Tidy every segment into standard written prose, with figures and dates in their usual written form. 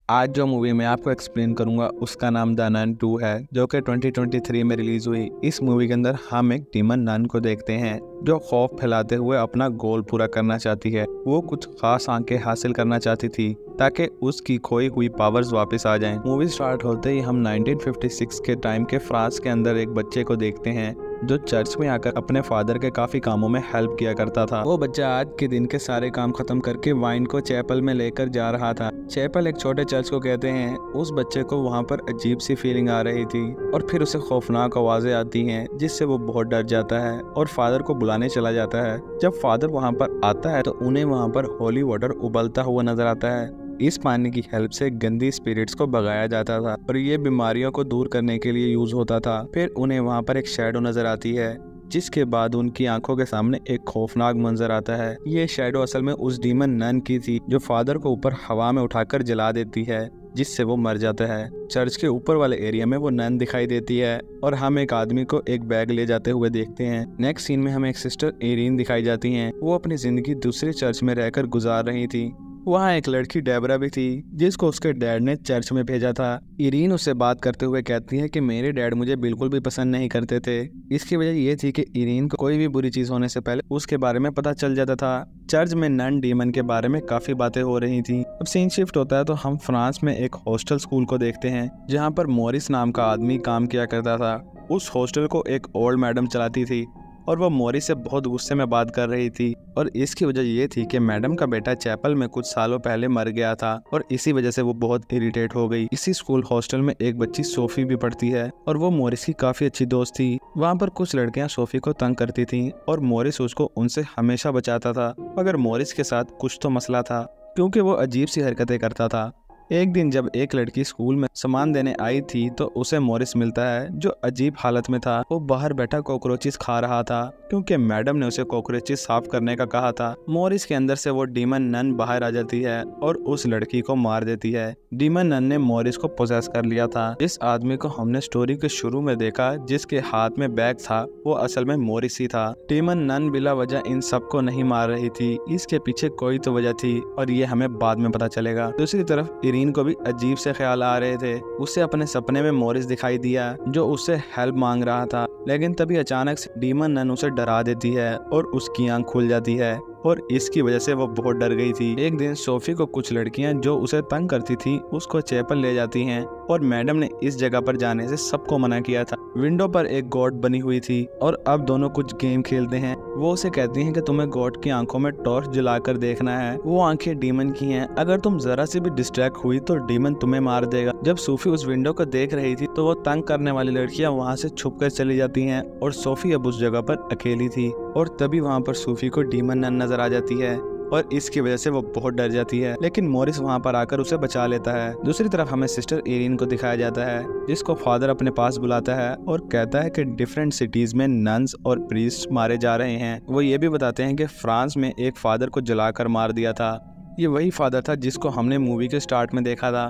आज जो मूवी मैं आपको एक्सप्लेन करूंगा उसका नाम द नन 2 है, जो कि 2023 में रिलीज हुई। इस मूवी के अंदर हम एक डीमन नन को देखते हैं जो खौफ फैलाते हुए अपना गोल पूरा करना चाहती है। वो कुछ खास आंखें हासिल करना चाहती थी ताकि उसकी खोई हुई पावर्स वापस आ जाएं। मूवी स्टार्ट होते ही हम 1956 के टाइम के फ्रांस के अंदर एक बच्चे को देखते हैं जो चर्च में आकर अपने फादर के काफी कामों में हेल्प किया करता था। वो बच्चा आज के दिन के सारे काम खत्म करके वाइन को चैपल में लेकर जा रहा था। चैपल एक छोटे चर्च को कहते हैं। उस बच्चे को वहाँ पर अजीब सी फीलिंग आ रही थी और फिर उसे खौफनाक आवाजें आती हैं जिससे वो बहुत डर जाता है और फादर को बुलाने चला जाता है। जब फादर वहाँ पर आता है तो उन्हें वहाँ पर होली वाटर उबलता हुआ नजर आता है। इस पानी की हेल्प से गंदी स्पिरिट्स को भगाया जाता था और ये बीमारियों को दूर करने के लिए यूज होता था। फिर उन्हें वहाँ पर एक शैडो नजर आती है जिसके बाद उनकी आंखों के सामने एक खौफनाक मंजर आता है। ये शैडो असल में उस डीमन नन की थी जो फादर को ऊपर हवा में उठाकर जला देती है जिससे वो मर जाता है। चर्च के ऊपर वाले एरिया में वो नन दिखाई देती है और हम एक आदमी को एक बैग ले जाते हुए देखते हैं। नेक्स्ट सीन में हमें एक सिस्टर इरीन दिखाई जाती हैं। वो अपनी जिंदगी दूसरे चर्च में रहकर गुजार रही थी। वहाँ एक लड़की डेबरा भी थी जिसको उसके डैड ने चर्च में भेजा था। इरीन उससे बात करते हुए कहती है कि मेरे डैड मुझे बिल्कुल भी पसंद नहीं करते थे। इसकी वजह ये थी कि इरीन को कोई भी बुरी चीज होने से पहले उसके बारे में पता चल जाता था। चर्च में नन डीमन के बारे में काफी बातें हो रही थी। अब सीन शिफ्ट होता है तो हम फ्रांस में एक हॉस्टल स्कूल को देखते हैं जहाँ पर मोरिस नाम का आदमी काम किया करता था। उस हॉस्टल को एक ओल्ड मैडम चलाती थी और वो मोरिस से बहुत गुस्से में बात कर रही थी और इसकी वजह ये थी कि मैडम का बेटा चैपल में कुछ सालों पहले मर गया था और इसी वजह से वो बहुत इरिटेट हो गई। इसी स्कूल हॉस्टल में एक बच्ची सोफी भी पढ़ती है और वो मोरिस की काफी अच्छी दोस्त थी। वहाँ पर कुछ लड़कियां सोफी को तंग करती थीं और मोरिस उसको उनसे हमेशा बचाता था, मगर मोरिस के साथ कुछ तो मसला था क्योंकि वो अजीब सी हरकतें करता था। एक दिन जब एक लड़की स्कूल में सामान देने आई थी तो उसे मोरिस मिलता है जो अजीब हालत में था। वो बाहर बैठा कॉकरोचेस खा रहा था क्योंकि मैडम ने उसे कॉकरोचेस साफ करने का कहा था। मोरिस के अंदर से वो डीमन नन बाहर आ जाती है और उस लड़की को मार देती है। डीमन नन ने मोरिस को पोजेस कर लिया था। जिस आदमी को हमने स्टोरी के शुरू में देखा जिसके हाथ में बैग था वो असल में मोरिस ही था। डीमन नन बिला वजह इन सबको नहीं मार रही थी, इसके पीछे कोई तो वजह थी और ये हमें बाद में पता चलेगा। दूसरी तरफ इरीन को भी अजीब से ख्याल आ रहे थे। उसे अपने सपने में मोरिस दिखाई दिया जो उससे हेल्प मांग रहा था, लेकिन तभी अचानक से डीमन नन उसे डरा देती है और उसकी आंख खुल जाती है और इसकी वजह से वो बहुत डर गई थी। एक दिन सोफी को कुछ लड़कियां जो उसे तंग करती थी उसको चैपल ले जाती हैं और मैडम ने इस जगह पर जाने से सबको मना किया था। विंडो पर एक गॉड बनी हुई थी और अब दोनों कुछ गेम खेलते हैं। वो उसे कहती हैं कि तुम्हें गॉड की आंखों में टॉर्च जलाकर देखना है। वो आंखें डीमन की हैं, अगर तुम जरा से भी डिस्ट्रैक्ट हुई तो डीमन तुम्हें मार देगा। जब सोफी उस विंडो को देख रही थी तो वो तंग करने वाली लड़कियां वहाँ से छुप कर चली जाती हैं और सोफी अब उस जगह पर अकेली थी और तभी वहाँ पर सोफी को डीमन नन नजर आ जाती है और इसकी वजह से वो बहुत डर जाती है, लेकिन मोरिस वहाँ पर आकर उसे बचा लेता है। दूसरी तरफ हमें सिस्टर इरीन को दिखाया जाता है जिसको फादर अपने पास बुलाता है और कहता है कि डिफरेंट सिटीज में नन्स और प्रीस्ट मारे जा रहे हैं। वो ये भी बताते हैं कि फ्रांस में एक फादर को जलाकर मार दिया था। ये वही फादर था जिसको हमने मूवी के स्टार्ट में देखा था।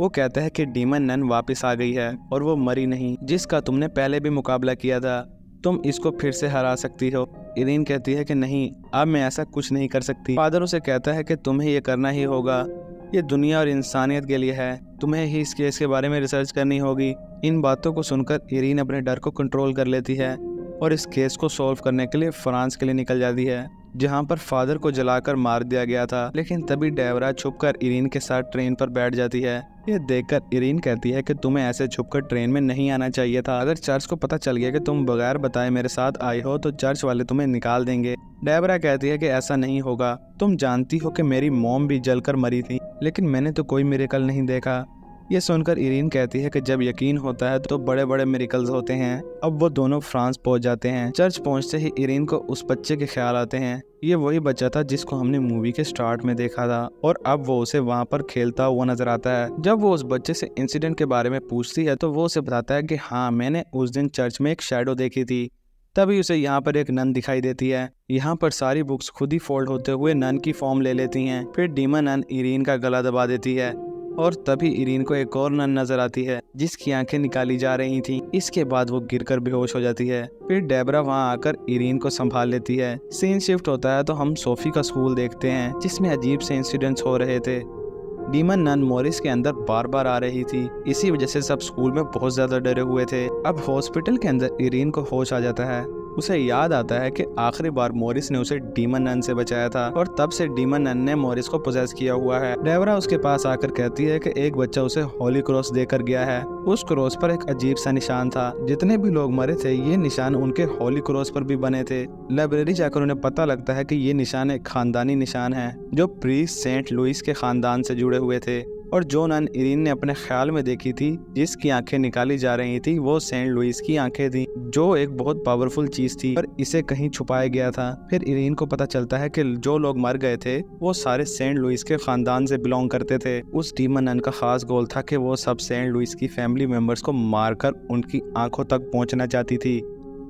वो कहता है कि डीमन नन वापस आ गई है और वो मरी नहीं, जिसका तुमने पहले भी मुकाबला किया था। तुम इसको फिर से हरा सकती हो। इरीन कहती है कि नहीं, अब मैं ऐसा कुछ नहीं कर सकती। फादर उसे कहता है कि तुम्हें ये करना ही होगा, ये दुनिया और इंसानियत के लिए है, तुम्हें ही इस केस के बारे में रिसर्च करनी होगी। इन बातों को सुनकर इरीन अपने डर को कंट्रोल कर लेती है और इस केस को सॉल्व करने के लिए फ्रांस के लिए निकल जाती है जहां पर फादर को जलाकर मार दिया गया था। लेकिन तभी डेबरा छुपकर इरीन के साथ ट्रेन पर बैठ जाती है। ये देखकर इरीन कहती है कि तुम्हें ऐसे छुपकर ट्रेन में नहीं आना चाहिए था। अगर चर्च को पता चल गया कि तुम बगैर बताए मेरे साथ आई हो तो चर्च वाले तुम्हें निकाल देंगे। डेबरा कहती है कि ऐसा नहीं होगा, तुम जानती हो कि मेरी मॉम भी जलकर मरी थी, लेकिन मैंने तो कोई मिरेकल नहीं देखा। ये सुनकर इरीन कहती है कि जब यकीन होता है तो बड़े बड़े मिरेकल्स होते हैं। अब वो दोनों फ्रांस पहुंच जाते हैं। चर्च पहुंचते ही इरीन को उस बच्चे के ख्याल आते हैं। ये वही बच्चा था जिसको हमने मूवी के स्टार्ट में देखा था और अब वो उसे वहाँ पर खेलता हुआ नजर आता है। जब वो उस बच्चे से इंसिडेंट के बारे में पूछती है तो वो उसे बताता है कि हाँ, मैंने उस दिन चर्च में एक शैडो देखी थी। तभी उसे यहाँ पर एक नन दिखाई देती है। यहाँ पर सारी बुक्स खुद ही फोल्ड होते हुए नन की फॉर्म ले लेती हैं। फिर डीमन नन इरीन का गला दबा देती है और तभी इरीन को एक और नन नजर आती है जिसकी आंखें निकाली जा रही थी। इसके बाद वो गिरकर बेहोश हो जाती है। फिर डेबरा वहां आकर इरीन को संभाल लेती है। सीन शिफ्ट होता है तो हम सोफी का स्कूल देखते हैं जिसमें अजीब से इंसिडेंट्स हो रहे थे। डीमन नन मॉरिस के अंदर बार बार आ रही थी। इसी वजह से सब स्कूल में बहुत ज्यादा डरे हुए थे। अब हॉस्पिटल के अंदर इरीन को होश आ जाता है। उसे याद आता है कि आखिरी बार मॉरिस ने उसे डीमन नन से बचाया था और तब से डीमन नन ने मॉरिस को पोजेस किया हुआ है। डेबरा उसके पास आकर कहती है कि एक बच्चा उसे होली क्रॉस देकर गया है। उस क्रॉस पर एक अजीब सा निशान था। जितने भी लोग मरे थे ये निशान उनके होली क्रॉस पर भी बने थे। लाइब्रेरी जाकर उन्हें पता लगता है कि ये निशान एक खानदानी निशान है जो प्रीस्ट सेंट लुइस के खानदान से जुड़े हुए थे। और जो नन इरीन ने अपने ख्याल में देखी थी जिसकी आंखें निकाली जा रही थी वो सेंट लुइस की आंखें थी, जो एक बहुत पावरफुल चीज थी, पर इसे कहीं छुपाया गया था। फिर इरीन को पता चलता है कि जो लोग मर गए थे वो सारे सेंट लुइस के खानदान से बिलोंग करते थे। उस डीमन नन का खास गोल था कि वो सब सेंट लुइस की फैमिली मेंबर्स को मारकर उनकी आंखों तक पहुंचना चाहती थी।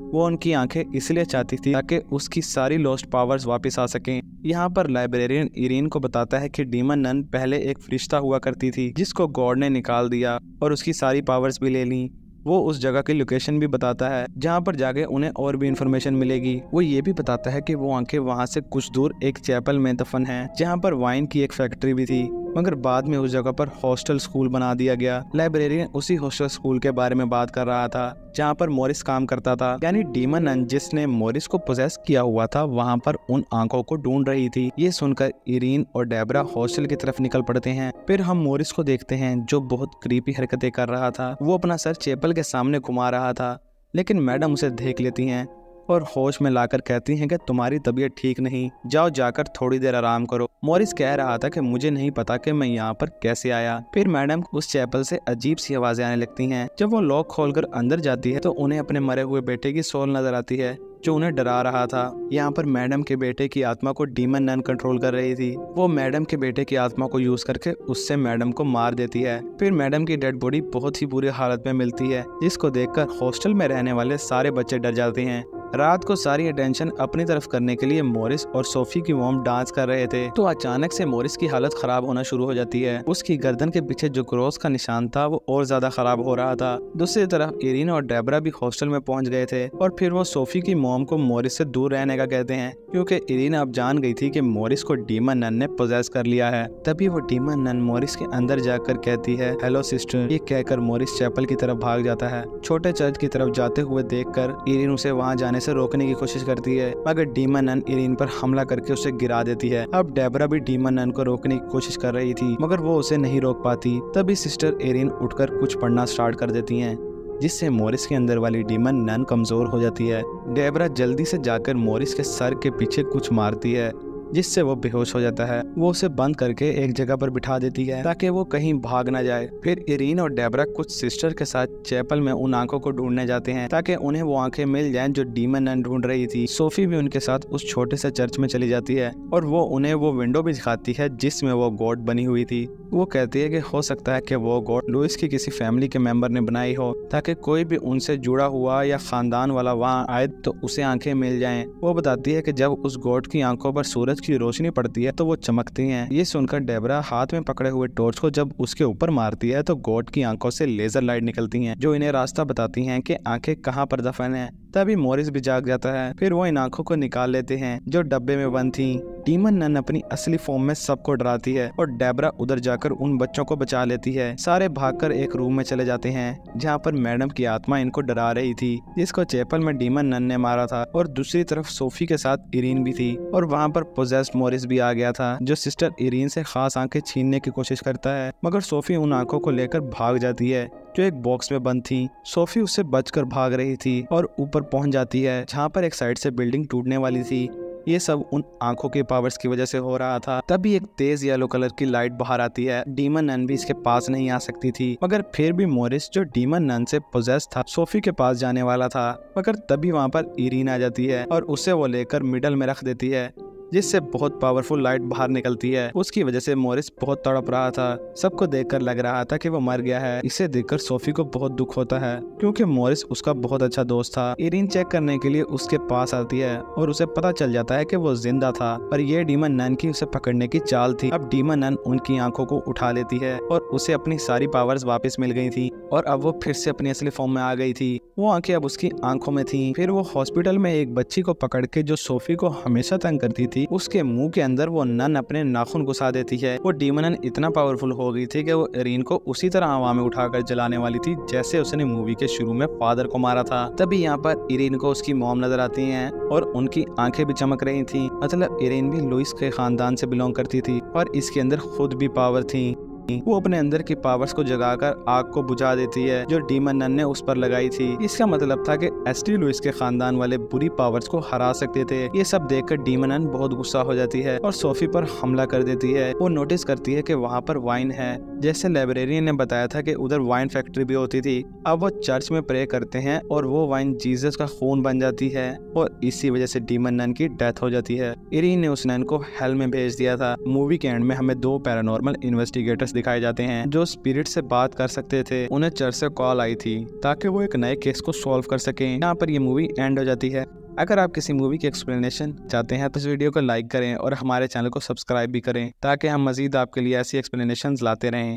वो उनकी आंखें इसलिए चाहती थी ताकि उसकी सारी लॉस्ट पावर्स वापस आ सकें। यहाँ पर लाइब्रेरियन इरीन को बताता है कि डीमन नन पहले एक फरिश्ता हुआ करती थी जिसको गॉड ने निकाल दिया और उसकी सारी पावर्स भी ले ली। वो उस जगह की लोकेशन भी बताता है जहाँ पर जाके उन्हें और भी इंफॉर्मेशन मिलेगी। वो ये भी बताता है कि वो आंखें वहाँ से कुछ दूर एक चैपल में दफन है जहाँ पर वाइन की एक फैक्ट्री भी थी, मगर बाद में उस जगह पर हॉस्टल स्कूल बना दिया गया। लाइब्रेरियन उसी हॉस्टल स्कूल के बारे में बात कर रहा था जहाँ पर मॉरिस काम करता था, यानी डीमन नन जिसने मॉरिस को पोजेस किया हुआ था वहाँ पर उन आंखों को ढूंढ रही थी। ये सुनकर इरीन और डेबरा हॉस्टल की तरफ निकल पड़ते हैं। फिर हम मॉरिस को देखते हैं जो बहुत क्रीपी हरकतें कर रहा था। वो अपना सर चैपल के सामने घुमा रहा था, लेकिन मैडम उसे देख लेती हैं और होश में लाकर कहती हैं कि तुम्हारी तबीयत ठीक नहीं, जाओ जाकर थोड़ी देर आराम करो। मॉरिस कह रहा था कि मुझे नहीं पता कि मैं यहाँ पर कैसे आया। फिर मैडम उस चैपल से अजीब सी आवाजें आने लगती हैं। जब वो लॉक खोलकर अंदर जाती है तो उन्हें अपने मरे हुए बेटे की सोल नजर आती है जो उन्हें डरा रहा था। यहाँ पर मैडम के बेटे की आत्मा को डीमन नन कंट्रोल कर रही थी। वो मैडम के बेटे की आत्मा को यूज करके उससे मैडम को मार देती है। फिर मैडम की डेड बॉडी बहुत ही बुरी हालत में मिलती है जिसको देखकर हॉस्टल में रहने वाले सारे बच्चे डर जाते हैं। रात को सारी अटेंशन अपनी तरफ करने के लिए मॉरिस और सोफी की मॉम डांस कर रहे थे तो अचानक से मॉरिस की हालत खराब होना शुरू हो जाती है। उसकी गर्दन के पीछे जो क्रॉस का निशान था वो और ज्यादा खराब हो रहा था। दूसरी तरफ इरीन और डेबरा भी हॉस्टल में पहुंच गए थे और फिर वो सोफी की मॉम को मॉरिस से दूर रहने का कहते हैं क्योंकि इरीन अब जान गई थी कि मॉरिस को डीमन नन ने पोजेस कर लिया है। तभी वो डीमन नन मॉरिस के अंदर जाकर कहती है हेलो सिस्टर। ये कहकर मॉरिस चैपल की तरफ भाग जाता है। छोटे चर्च की तरफ जाते हुए देखकर इरीन उसे वहाँ जाने से रोकने की कोशिश करती है, मगर डीमन नन इरीन पर हमला करके उसे गिरा देती है। अब डेबरा भी डीमन नन को रोकने की कोशिश कर रही थी मगर वो उसे नहीं रोक पाती। तभी सिस्टर इरीन उठकर कुछ पढ़ना स्टार्ट कर देती हैं जिससे मॉरिस के अंदर वाली डीमन नन कमजोर हो जाती है। डेबरा जल्दी से जाकर मॉरिस के सर के पीछे कुछ मारती है जिससे वो बेहोश हो जाता है। वो उसे बंद करके एक जगह पर बिठा देती है ताकि वो कहीं भाग ना जाए। फिर इरीन और डेबरा कुछ सिस्टर के साथ चैपल में उन आंखों को ढूंढने जाते हैं ताकि उन्हें वो आंखें मिल जाएं जो डीमन नन ढूंढ रही थी। सोफी भी उनके साथ उस छोटे से चर्च में चली जाती है और वो उन्हें वो विंडो भी दिखाती है जिसमें वो गॉड बनी हुई थी। वो कहती है कि हो सकता है कि वो गॉड लुइस की किसी फैमिली के मेंबर ने बनाई हो ताकि कोई भी उनसे जुड़ा हुआ या खानदान वाला वहाँ आए तो उसे आंखें मिल जाएं। वो बताती है कि जब उस गॉड की आंखों पर सूरज की रोशनी पड़ती है तो वो चमकती हैं। ये सुनकर डेबरा हाथ में पकड़े हुए टॉर्च को जब उसके ऊपर मारती है तो गॉड की आंखों से लेजर लाइट निकलती हैं जो इन्हें रास्ता बताती हैं कि आंखें कहाँ पर दफन है। तभी मॉरिस भी जाग जाता है। फिर वो इन आंखों को निकाल लेते हैं जो डब्बे में बंद थी। डीमन नन अपनी असली फॉर्म में सबको डराती है और डेबरा उधर जाकर उन बच्चों को बचा लेती है। सारे भागकर एक रूम में चले जाते हैं जहाँ पर मैडम की आत्मा इनको डरा रही थी जिसको चैपल में डीमन नन ने मारा था। और दूसरी तरफ सोफी के साथ इरीन भी थी और वहाँ पर पोजेस्ड मॉरिस भी आ गया था जो सिस्टर इरीन से खास आंखें छीनने की कोशिश करता है, मगर सोफी उन आंखों को लेकर भाग जाती है जो एक बॉक्स में बंद थी। सोफी उससे बचकर भाग रही थी और ऊपर पहुंच जाती है जहाँ पर एक साइड से बिल्डिंग टूटने वाली थी। ये सब उन आंखों के पावर्स की वजह से हो रहा था। तभी एक तेज येलो कलर की लाइट बाहर आती है। डीमन नन भी इसके पास नहीं आ सकती थी, मगर फिर भी मॉरिस जो डीमन नन से पोजेस था सोफी के पास जाने वाला था, मगर तभी वहाँ पर इरीन आ जाती है और उसे वो लेकर मिडल में रख देती है जिससे बहुत पावरफुल लाइट बाहर निकलती है। उसकी वजह से मॉरिस बहुत तड़प रहा था। सबको देखकर लग रहा था कि वो मर गया है। इसे देखकर सोफी को बहुत दुख होता है क्योंकि मॉरिस उसका बहुत अच्छा दोस्त था। इरीन चेक करने के लिए उसके पास आती है और उसे पता चल जाता है कि वो जिंदा था और ये डीमन नन की उसे पकड़ने की चाल थी। अब डीमन नन उनकी आंखों को उठा लेती है और उसे अपनी सारी पावर्स वापस मिल गई थी और अब वो फिर से अपनी असली फॉर्म में आ गई थी। वो आंखें अब उसकी आंखों में थी। फिर वो हॉस्पिटल में एक बच्ची को पकड़ के जो सोफी को हमेशा तंग करती थी थी उसके मुंह के अंदर वो नन अपने नाखून घुसा देती है। वो डीमन नन इतना पावरफुल हो गई थी कि वो इरीन को उसी तरह हवा में उठाकर जलाने वाली थी जैसे उसने मूवी के शुरू में फादर को मारा था। तभी यहाँ पर इरीन को उसकी मॉम नजर आती हैं और उनकी आंखें भी चमक रही थी। मतलब इरीन भी लुइस के खानदान से बिलोंग करती थी और इसके अंदर खुद भी पावर थी। वो अपने अंदर की पावर्स को जगाकर आग को बुझा देती है जो डीमन नन ने उस पर लगाई थी। इसका मतलब था कि एसटी लुइस के खानदान वाले बुरी पावर्स को हरा सकते थे। ये सब देखकर डीमन नन बहुत गुस्सा हो जाती है और सोफी पर हमला कर देती है। वो नोटिस करती है कि वहाँ पर वाइन है, जैसे लाइब्रेरियन ने बताया था कि उधर वाइन फैक्ट्री भी होती थी। अब वो चर्च में प्रे करते हैं और वो वाइन जीसस का खून बन जाती है और इसी वजह से डीमन नन की डेथ हो जाती है। इरीन ने उस नन को हेल में भेज दिया था। मूवी के एंड में हमें 2 पैरानॉर्मल इन्वेस्टिगेटर्स दिखाए जाते हैं जो स्पिरिट से बात कर सकते थे। उन्हें चर्च से कॉल आई थी ताकि वो एक नए केस को सॉल्व कर सकें। यहाँ पर ये मूवी एंड हो जाती है। अगर आप किसी मूवी की एक्सप्लेनेशन चाहते हैं तो इस वीडियो को लाइक करें और हमारे चैनल को सब्सक्राइब भी करें ताकि हम मजीद आपके लिए ऐसी एक्सप्लेनेशंस लाते रहें।